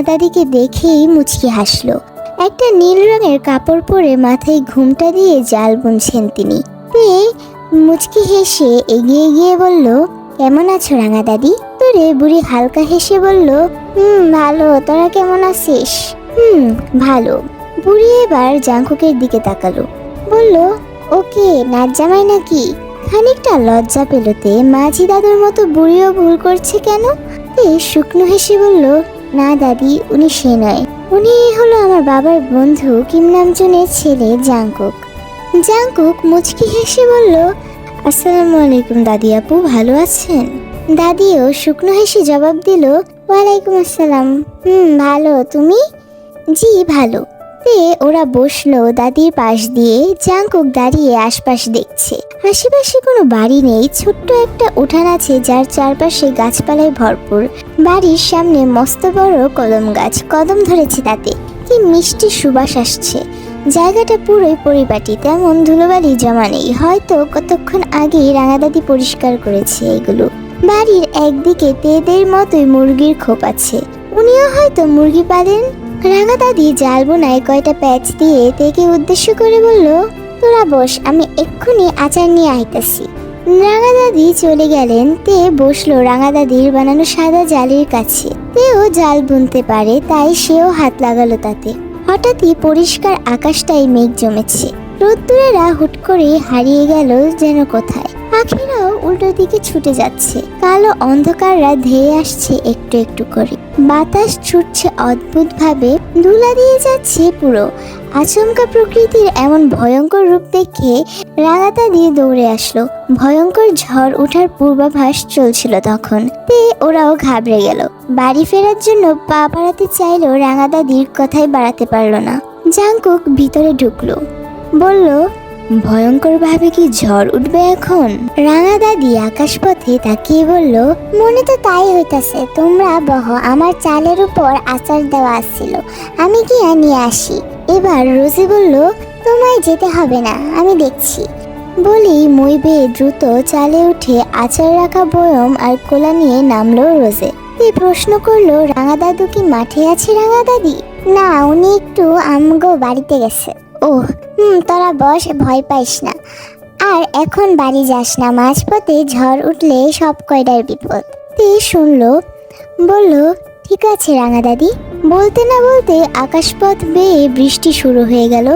রাঙা দাদিকে দেখেই মুচকি হাসলো। একটা নীল রঙের কাপড় পরে মাথায় ঘুমটা দিয়ে জাল বুনছেন তিনি। মুচকি হেসে এগিয়ে গিয়ে বলল, কেমন আছো রাঙা দাদি? তোরে বুড়ি হালকা হেসে বলল, ভালো, তোরা কেমন আছিস? ভালো। বুড়ি এবার জাঙ্কুকের দিকে তাকালো, বলল, ওকে নাচ জামাই নাকি? খানিকটা লজ্জা পেলতে মাঝি দাদুর মতো বুড়িও ভুল করছে কেন? শুকনো হেসে বলল, না দাদি, উনি সে নয়। উনি হলো আমার বাবার বন্ধু কিম নামজনের ছেলে জাঙ্কুক। জাঙ্কুক মুচকি হেসে বলল, আসসালামু আলাইকুম দাদি আপু, ভালো আছেন? দাদিও শুকনো হেসে জবাব দিল, ওয়ালাইকুম আসসালাম, ভালো, তুমি? জি ভালো। ওরা বসলো দাদির পাশ দিয়ে। জাঙ্কুক দাঁড়িয়ে আশপাশ দেখছে। আশেপাশে কোনো বাড়ি নেই, ছোট্ট একটা উঠান আছে যার চারপাশে গাছপালায় ভরপুর। বাড়ির সামনে মস্ত বড় কদম গাছ, কদম ধরেছে, তাতে কি মিষ্টি সুবাস আসছে। জায়গাটা পুরোই পরিপাটি, তেমন ধুলোবালি জমা নেই, হয়তো কতক্ষণ আগেই রাঙা দাদি পরিষ্কার করেছে এগুলো। বাড়ির একদিকে তেদের মতোই মুরগির খোপ আছে, উনিও হয়তো মুরগি পালেন। রাঙা দাদি জাল বোনায় কয়টা প্যাচ দিয়ে তেকে উদ্দেশ্য করে বলল, তোরা বস, আমি এক্ষুনি আচার নিয়ে আইতাছি। রাঙা দাদি চলে গেলেন। বসলো রাঙা দাদির বানানো সাদা জালের কাছে। তেও জাল বুনতে পারে, তাই সেও হাত লাগালো তাতে। হঠাৎই পরিষ্কার আকাশটাই মেঘ জমেছে। রোদ্দুরেরা হুট করে হারিয়ে গেল যেন কোথায়। পাখিরাও উল্টো দিকে ছুটে যাচ্ছে। কালো অন্ধকাররা ধেয়ে আসছে একটু একটু করে। বাতাস ছুটছে অদ্ভুত ভাবে, ধুলা দিয়ে যাচ্ছে পুরো। আচমকা প্রকৃতির এমন ভয়ঙ্কর রূপ দেখে রাঙা দাদি দৌড়ে আসলো। ভয়ঙ্কর ঝড় ওঠার পূর্বাভাস চলছিল তখন। ওরাও ঘাবড়ে গেল। বাড়ি ফেরার জন্য পা বাড়াতে চাইলেও রাঙা দাদির কথাই বাড়াতে পারল না। জাঙ্কুক ভিতরে ঢুকলো, বলল, ভয়ঙ্কর ভাবে কি ঝড় উঠবে এখন? রাঙা দাদি আকাশপথে তাকিয়ে বলল, মনে তো তাই হইতাছে। তোমরা বহ, আমার চালের উপর আচার দেওয়া আসছিল, আমি গিয়া নিয়ে আসি। এবার রোজি বলল, তোমায় যেতে হবে না, আমি দেখছি। বলেই মই বেয়ে দ্রুত চালে উঠে আচার রাখা বয়ম আর কোলা নিয়ে নামলো রোজে। প্রশ্ন করলো, রাঙা দাদু কি মাঠে আছে? রাঙা দাদি, না, উনি একটু আমগো বাড়িতে গেছে। ওহ, তোরা বস, ভয় পাইস না, আর এখন বাড়ি যাস না, মাঝপথে ঝড় উঠলে সব কয়টার বিপদ। শুনলো, বলল, ঠিক আছে রাঙা দাদি। বলতে না বলতে আকাশপথ বেয়ে বৃষ্টি শুরু হয়ে গেল।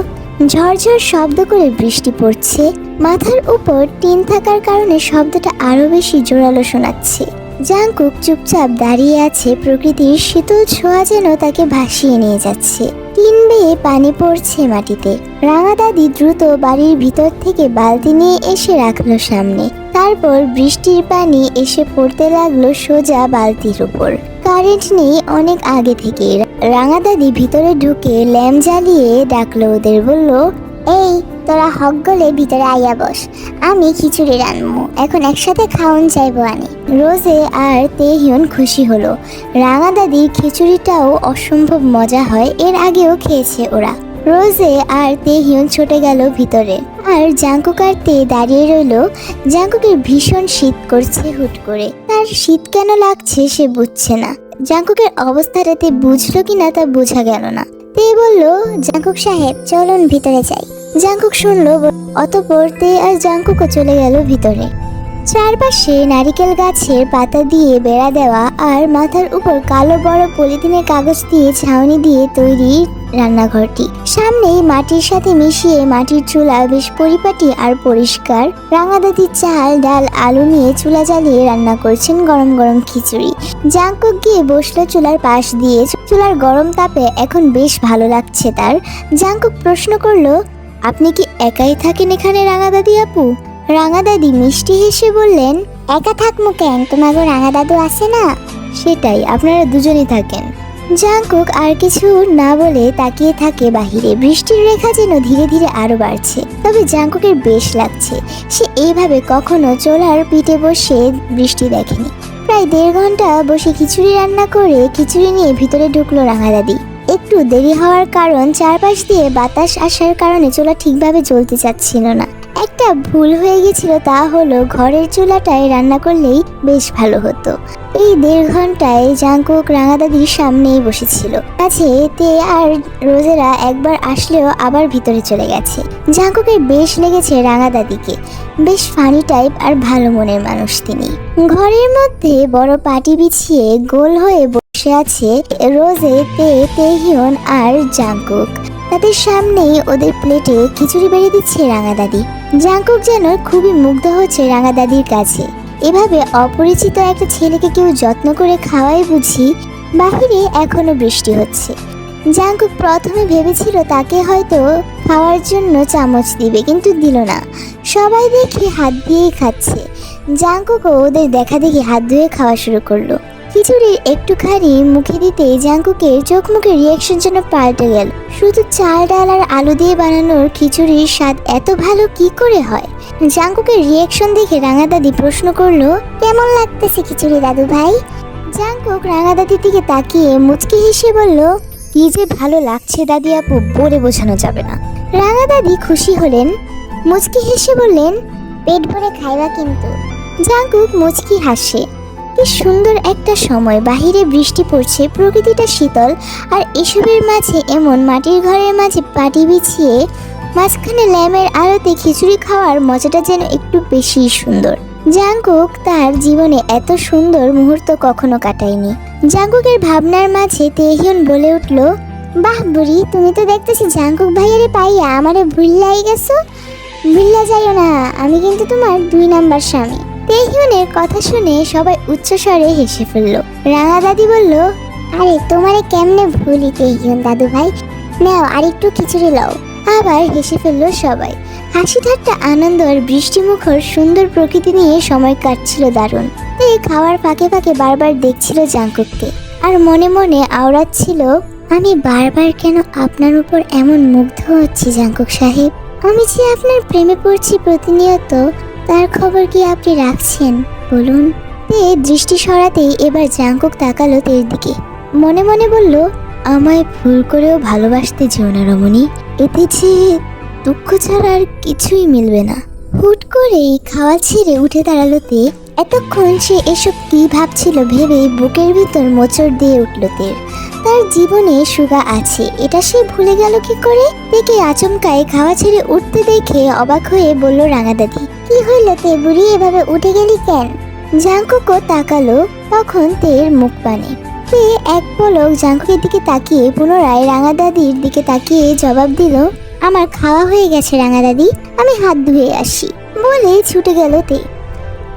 ঝরঝর শব্দ করে বৃষ্টি পড়ছে। মাথার উপর টিন থাকার কারণে শব্দটা আরো বেশি জোরালো শোনাচ্ছে। জাঙ্কুক চুপচাপ দাঁড়িয়ে আছে, প্রকৃতির শীতল ছোঁয়া যেন তাকে ভাসিয়ে নিয়ে যাচ্ছে। টিন বেয়ে পানি পড়ছে মাটিতে। রাঙা দাদি দ্রুত বাড়ির ভিতর থেকে বালতি নিয়ে এসে রাখলো সামনে। তারপর বৃষ্টির পানি এসে পড়তে লাগলো সোজা বালতির উপর। কারেন্ট নেই অনেক আগে থেকে। রাঙা দাদি ভিতরে ঢুকে ল্যাম্প জ্বালিয়ে ডাকলো ওদের, বলল, এই তোরা হক গলে ভিতরে আইয়া বস, আমি খিচুড়ি রান্নু, এখন একসাথে খাওন চাইবো আনি। রোজে আর তেহিয়ন খুশি হলো। রাঙা দাদির খিচুড়িটাও অসম্ভব মজা হয়, এর আগেও খেয়েছে ওরা। রোজে আর তেহিয়ন ছুটে গেল ভিতরে, আর জাঙ্কুক আর দাঁড়িয়ে রইল। জাঙ্কুকের ভীষণ শীত করছে হুট করে। তার শীত কেন লাগছে সে বুঝছে না। জাঙ্কুকের অবস্থাটাতে বুঝলো কিনা তা বোঝা গেল না। বলল, জাঙ্কুক সাহেব চলুন ভিতরে যাই। জাঙ্কুক শুনলো, অতঃপর আর জাঙ্কুকও চলে গেল ভিতরে। চারপাশে নারিকেল গাছের পাতা দিয়ে বেড়া দেওয়া, আর মাথার উপর কালো বড় পলিথিনের কাগজ দিয়ে ছাউনি দিয়ে তৈরি রান্নাঘরটি। সামনেই মাটির সাথে মিশিয়ে মাটির চুলা, বেশ পরিপাটি আর পরিষ্কার। রাঙা দাদি চাল ডাল আলু নিয়ে চুলা জ্বালিয়ে রান্না করছেন গরম গরম খিচুড়ি। জাঙ্কুক গিয়ে বসলো চুলার পাশ দিয়ে। চুলার গরম তাপে এখন বেশ ভালো লাগছে তার। জাঙ্কুক প্রশ্ন করলো, আপনি কি একাই থাকেন এখানে রাঙা দাদি আপু? রাঙা দাদি মিষ্টি হেসে বললেন, একা থাকমু কেন, তোমার রাঙা দাদু আছে না? সেটাই, আপনারা দুজনেই থাকেন। জাঙ্কুক আর কিছু না বলে তাকিয়ে থাকে বাহিরে। বৃষ্টির রেখা যেন ধীরে ধীরে আরো বাড়ছে, তবে জাঙ্কুকের বেশ লাগছে। সে এইভাবে কখনো চোলার পিঠে বসে বৃষ্টি দেখেনি। প্রায় 1.5 ঘন্টা বসে খিচুড়ি রান্না করে খিচুড়ি নিয়ে ভিতরে ঢুকলো রাঙা দাদি। একটু দেরি হওয়ার কারণ, চারপাশ দিয়ে বাতাস আসার কারণে চুলা ঠিকভাবে জ্বলতে চাচ্ছিল না। একটা ভুল হয়ে গেছিল, তা হলো ঘরের চুলাটায় রান্না করলেই বেশ ভালো হতো। এই 1.5 ঘন্টায় জাঙ্কুক রাঙা দাদির সামনেই বসেছিল। আছে তে আর রোজেরা একবার আসলেও আবার ভিতরে চলে গেছে। জাঙ্কুকের বেশ লেগেছে রাঙা দাদিকে, বেশ ফানি টাইপ আর ভালো মনের মানুষ তিনি। ঘরের মধ্যে বড় পাটি বিছিয়ে গোল হয়ে বসে আছে রোজে, তেহিয়ন আর জাঙ্কুক। তাদের সামনেই ওদের প্লেটে খিচুড়ি বেড়ে দিচ্ছে রাঙা দাদি। জাঙ্কুক যেন খুবই মুগ্ধ হচ্ছে রাঙা দাদির কাছে। এভাবে অপরিচিত একটা ছেলেকে কেউ যত্ন করে খাওয়াই বুঝি। বাহিরে এখনো বৃষ্টি হচ্ছে। জাঙ্কুক প্রথমে ভেবেছিল তাকে হয়তো খাওয়ার জন্য চামচ দিবে, কিন্তু দিল না। সবাই দেখে হাত দিয়েই খাচ্ছে। জাঙ্কুকও ওদের দেখা দেখি হাত ধুয়ে খাওয়া শুরু করলো। খিচুড়ির একটুখানি মুখে দিতে জাঙ্কুকের চোখ মুখের রিয়াকশন যেন পাল্টে গেল। শুধু চাল ডাল আর আলু দিয়ে বানানোর খিচুড়ির স্বাদ এত ভালো কি করে হয়? জাঙ্কুকের রিয়াকশন দেখে রাঙা দাদি প্রশ্ন করলো, কেমন লাগতেছে খিচুড়ি দাদু ভাই? জাঙ্কুক রাঙা দাদির দিকে তাকিয়ে মুচকি হেসে বলল, কি যে ভালো লাগছে দাদি আপু, বলে বোঝানো যাবে না। রাঙা দাদি খুশি হলেন, মুচকি হেসে বললেন, পেট ভরে খাইবা কিন্তু। জাঙ্কুক মুচকি হাসে। কি সুন্দর একটা সময়, বাহিরে বৃষ্টি পড়ছে, প্রকৃতিটা শীতল, আর এসবের মাঝে এমন মাটির ঘরের মাঝে পাটি বিছিয়ে মাঝখানে ল্যাম্পের আলোতে খিচুড়ি খাওয়ার মজাটা যেন একটু বেশি সুন্দর। জাঙ্কুক তার জীবনে এত সুন্দর মুহূর্ত কখনো কাটায়নি। জাঙ্কুকের ভাবনার মাঝে তেহিয়ন বলে উঠল, বাহ বুড়ি, তুমি তো দেখতেছি জাঙ্কুক ভাইয়ারে পাইয়া আমারে ভুল্লাই গেছো। ভুল্লা যাইও না, আমি কিন্তু তোমার 2 নাম্বার স্বামী। তেহিয়নের কথা শুনে সবাই উচ্চস্বরে হেসে ফেলল। রাঙা দাদি বলল, আরে তোমারে কেমনে ভুলি তেহিয়ন দাদু ভাই, নাও আরেকটু খিচুড়ি লাও। আবার হেসে ফেললো সবাই। হাসি ঠাট্টা আনন্দ আর বৃষ্টিমুখর সুন্দর প্রকৃতি নিয়ে সময় কাটছিল দারুণ। এই খাওয়ার ফাঁকে ফাঁকে বারবার দেখছিল জাঙ্কুককে, আর মনে মনে আওড়াচ্ছিল, আমি বারবার কেন আপনার উপর এমন মুগ্ধ হচ্ছি জাঙ্কুক সাহেব? আমি যে আপনার প্রেমে পড়ছি প্রতিনিয়ত, তার খবর কি আপনি রাখছেন বলুন? তে দৃষ্টি সরাতেই এবার জাঙ্কুক তাকালো তের দিকে। মনে মনে বলল, আমায় ভুল করেও ভালোবাসতে যেও না রমণী, এতে যে দুঃখ ছাড়া আর কিছুই মিলবে না। হুট করেই খাওয়া ছেড়ে উঠে দাঁড়ালো তে। এতক্ষণ সে এসব কি ভাবছিল ভেবে বুকের ভিতর মোচড় দিয়ে উঠল তের। তার জীবনে সুগা আছে, এটা সে ভুলে গেল কি করে? তেকে আচমকায় খাওয়া ছেড়ে উঠতে দেখে অবাক হয়ে বলল রাঙা দাদি, কি হইল তে বুড়ি, এভাবে উঠে গেলি কেন? জাঙ্কুকও তাকালো তখন তের মুখ পানে। তে এক পলক জাঙ্কুকের দিকে তাকিয়ে পুনরায় রাঙা দাদির দিকে তাকিয়ে জবাব দিল, আমার খাওয়া হয়ে গেছে রাঙা দাদি, আমি হাত ধুয়ে আসি বলে ছুটে গেল তে।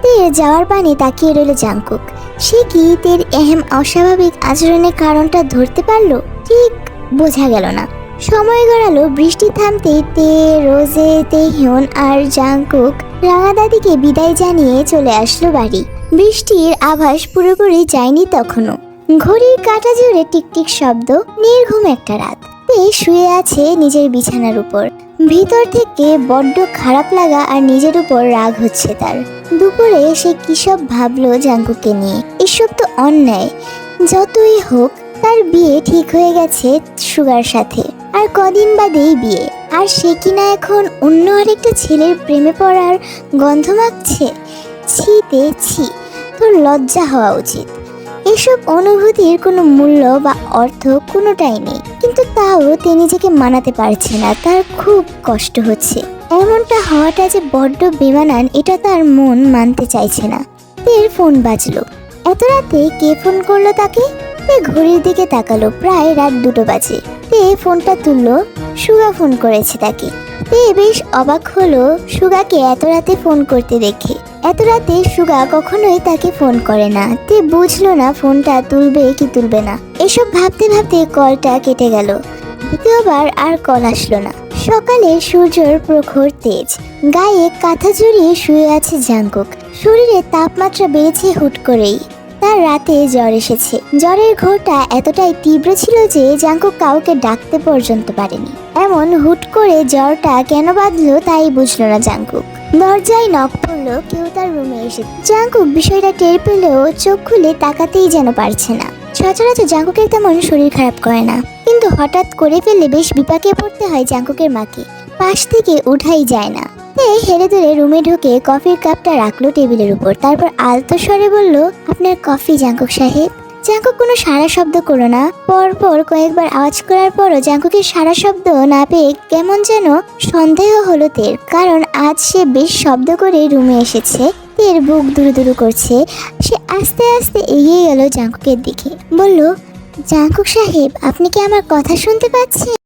তের যাওয়ার পানে তাকিয়ে রইল জাঙ্কুক। সে কি তের এহেম অস্বাভাবিক আচরণের কারণটা ধরতে পারল? ঠিক বোঝা গেল না। সময় গড়ালো, বৃষ্টি থামতে তে, রোজে, তেহিয়ন আর জাঙ্কুক রাঙা দাদিকে বিদায় জানিয়ে চলে আসলো বাড়ি। বৃষ্টির আভাস পুরোপুরি যায়নি তখনও। ঘড়ির কাঁটা জুড়ে টিকটিক শব্দ। নির্ঘুম একটা রাত। তে শুয়ে আছে নিজের বিছানার উপর। ভিতর থেকে বড্ড খারাপ লাগা আর নিজের উপর রাগ হচ্ছে তার। দুপুরে সে কি সব ভাবলো জাঙ্কুককে নিয়ে। এসব তো অন্যায়। যতই হোক, তার বিয়ে ঠিক হয়ে গেছে সুগার সাথে, আর কদিন বাদেই বিয়ে। আর সে কিনা এখন অন্য আরেকটা ছেলের প্রেমে পড়ার গন্ধ মাখছে। ছিতে ছি, তোর লজ্জা হওয়া উচিত। এসব অনুভূতির কোনো মূল্য বা অর্থ কোনোটাই নেই, কিন্তু তাও তে নিজেকে মানাতে পারছে না। তার খুব কষ্ট হচ্ছে। এমনটা হওয়াটা যে বড্ড বেমানান, এটা তার মন মানতে চাইছে না। তের ফোন বাজলো। এত রাতে কে ফোন করলো তাকে? তে ঘড়ির দিকে তাকালো, প্রায় রাত 2টো বাজে। তে ফোনটা তুললো। সুগা ফোন করেছে তাকে। তে বেশ অবাক হলো সুগাকে এত রাতে ফোন করতে দেখে। এত রাতে সুগা কখনোই তাকে ফোন করে না। তে বুঝলো না ফোনটা তুলবে কি তুলবে না। এসব ভাবতে ভাবতে কলটা কেটে গেল। দ্বিতীয়বার আর কল আসলো না। সকালে সূর্যের প্রখর তেজ। গায়ে কাঁথা জড়িয়ে শুয়ে আছে জাঙ্কুক। শরীরে তাপমাত্রা বেড়েছে হুট করেই। তার রাতে জ্বর এসেছে। জ্বরের ঘোরটা এতটাই তীব্র ছিল যে জাঙ্কুক কাউকে ডাকতে পর্যন্ত পারেনি। এমন হুট করে জ্বরটা কেন বাঁধলো তাই বুঝলো না জাঙ্কুক। দরজায় নক পড়লো, কেউ তার রুমে এসে। জাঙ্কুক বিষয়টা টের পেলেও চোখ খুলে তাকাতেই যেন পারছে না। সচরাচর জাঙ্কুকের তেমন শরীর খারাপ করে না, কিন্তু হঠাৎ করে ফেললে বেশ বিপাকে পড়তে হয় জাঙ্কুকের মাকে। পাশ থেকে উঠাই যায় না। তে হেলে দুলে রুমে ঢুকে কফির কাপটা রাখলো টেবিলের উপর। তারপর আলতো স্বরে বলল, আপনার কফি জাঙ্কুক সাহেব। জাঙ্কুক কোনো সারা শব্দ করলো না। পরপর কয়েকবার আওয়াজ করার পরও জাঙ্কুকের সারা শব্দ না পেয়ে কেমন যেন সন্দেহ হলো তের, কারণ আজ সে বেশ শব্দ করে রুমে এসেছে। তের বুক দুরু দুরু করছে। সে আস্তে আস্তে এগিয়ে গেল জাঙ্কুকের দিকে, বলল, জাঙ্কুক সাহেব, আপনি কি আমার কথা শুনতে পাচ্ছেন?